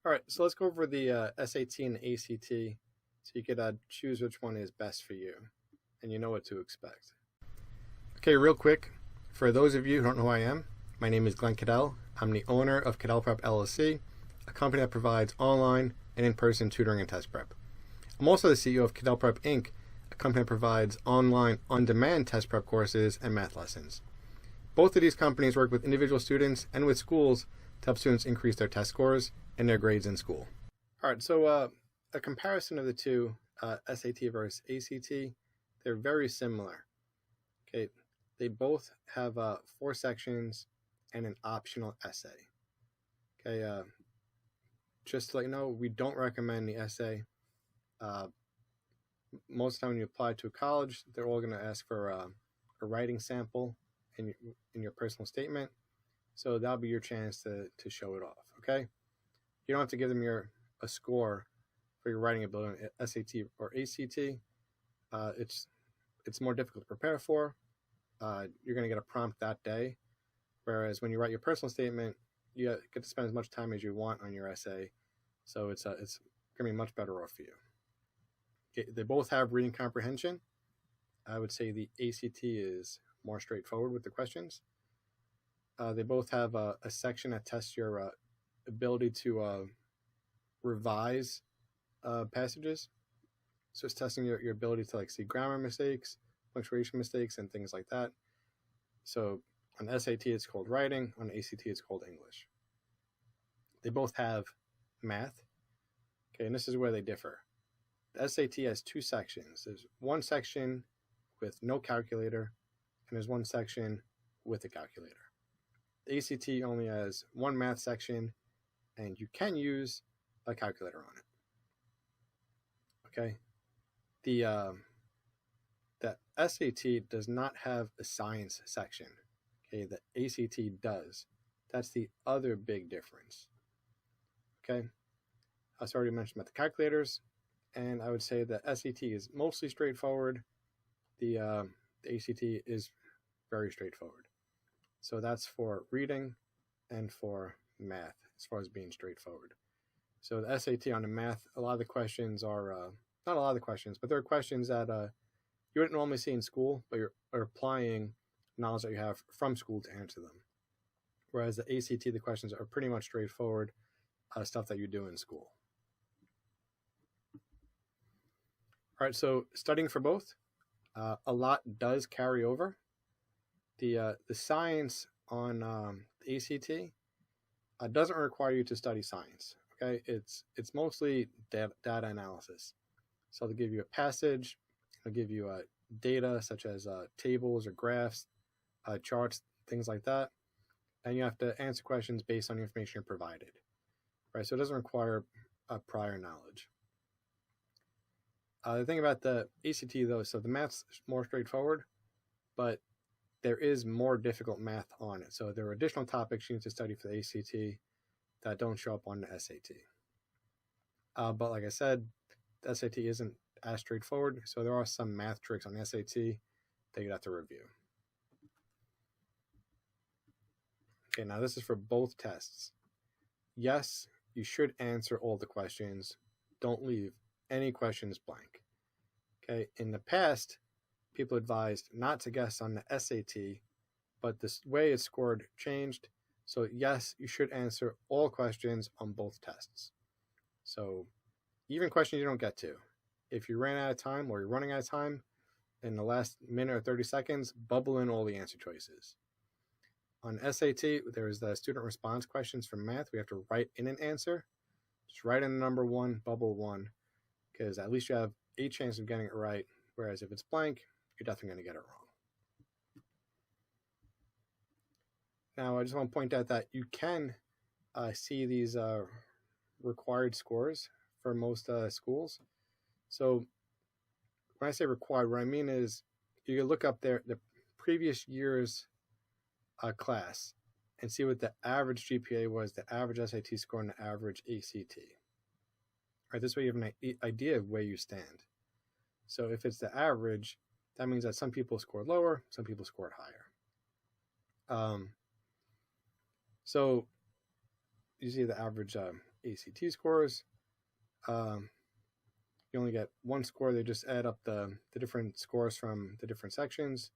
All right, so let's go over the SAT and ACT so you could choose which one is best for you and you know what to expect. Okay, real quick, for those of you who don't know who I am, my name is Glenn Cadell. I'm the owner of Cadell Prep LLC, a company that provides online and in-person tutoring and test prep. I'm also the CEO of Cadell Prep Inc., a company that provides online, on-demand test prep courses and math lessons. Both of these companies work with individual students and with schools to help students increase their test scores and their grades in school. All right, so a comparison of the two, SAT versus ACT, they're very similar. Okay, they both have 4 sections and an optional essay. Okay, just to let you know, we don't recommend the essay. Most of the time when you apply to a college, they're all going to ask for a writing sample in your personal statement. So that'll be your chance to show it off, okay? You don't have to give them a score for your writing ability on SAT or ACT. It's more difficult to prepare for. You're going to get a prompt that day, whereas when you write your personal statement, you get to spend as much time as you want on your essay. So it's going to be much better off for you. Okay, they both have reading comprehension. I would say the ACT is more straightforward with the questions. They both have a section that tests your ability to revise passages. So it's testing your ability to see grammar mistakes, punctuation mistakes, and things like that. So on SAT, it's called writing. On ACT, it's called English. They both have math. Okay, and this is where they differ. The SAT has 2 sections. There's one section with no calculator, and there's one section with a calculator. The ACT only has one math section, and you can use a calculator on it. Okay, the SAT does not have a science section. Okay, the ACT does. That's the other big difference. Okay, I already mentioned about the calculators, and I would say the SAT is mostly straightforward. The ACT is very straightforward. So that's for reading and for math as far as being straightforward. So the SAT on the math, a lot of the questions are, not a lot of the questions, but there are questions that you wouldn't normally see in school, but you're applying knowledge that you have from school to answer them. Whereas the ACT, the questions are pretty much straightforward stuff that you do in school. All right, so studying for both, a lot does carry over. The science on the ACT doesn't require you to study science. Okay, it's mostly data analysis. So they'll give you a passage, they'll give you data such as tables or graphs, charts, things like that, and you have to answer questions based on the information you're provided. Right, so it doesn't require prior knowledge. The thing about the ACT though, so the math's more straightforward, but there is more difficult math on it. So there are additional topics you need to study for the ACT that don't show up on the SAT. But like I said, the SAT isn't as straightforward, so there are some math tricks on the SAT that you'd have to review. Okay, now this is for both tests. Yes, you should answer all the questions. Don't leave any questions blank. Okay, in the past, people advised not to guess on the SAT, but the way it's scored changed. So yes, you should answer all questions on both tests. So even questions you don't get to, if you ran out of time or you're running out of time in the last minute or 30 seconds, bubble in all the answer choices. On SAT, there's the student response questions for math. We have to write in an answer. Just write in the number 1, bubble 1, because at least you have a chance of getting it right. Whereas if it's blank, you're definitely going to get it wrong. Now, I just want to point out that you can see these required scores for most schools. So when I say required, what I mean is you can look up the previous year's class and see what the average GPA was, the average SAT score, and the average ACT. Right, this way you have an idea of where you stand. So if it's the average, that means that some people scored lower, some people scored higher. So you see the average ACT scores. You only get one score. They just add up the different scores from the different sections,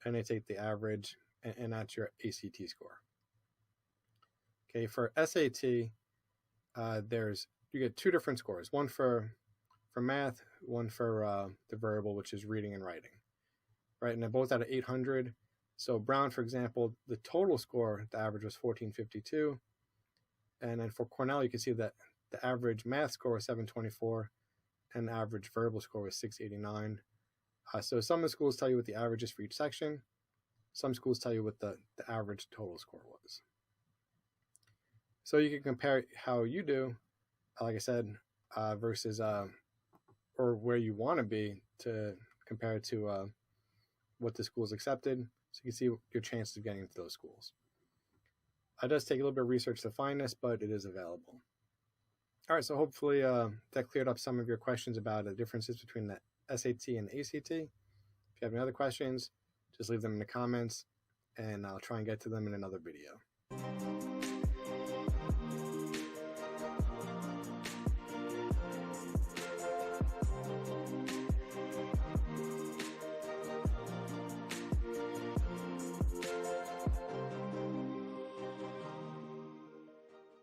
and they take the average, and that's your ACT score. Okay, for SAT, you get two different scores. One for math, one for the verbal, which is reading and writing. Right, and they're both out of 800. So Brown, for example, the total score, the average was 1452. And then for Cornell, you can see that the average math score was 724 and the average verbal score was 689. So some of the schools tell you what the average is for each section. Some schools tell you what the average total score was. So you can compare how you do, like I said, versus or where you want to be to compare it to what the school's accepted. So you can see your chances of getting into those schools. It does take a little bit of research to find this, but it is available. All right, so hopefully that cleared up some of your questions about the differences between the SAT and the ACT. If you have any other questions, just leave them in the comments, and I'll try and get to them in another video.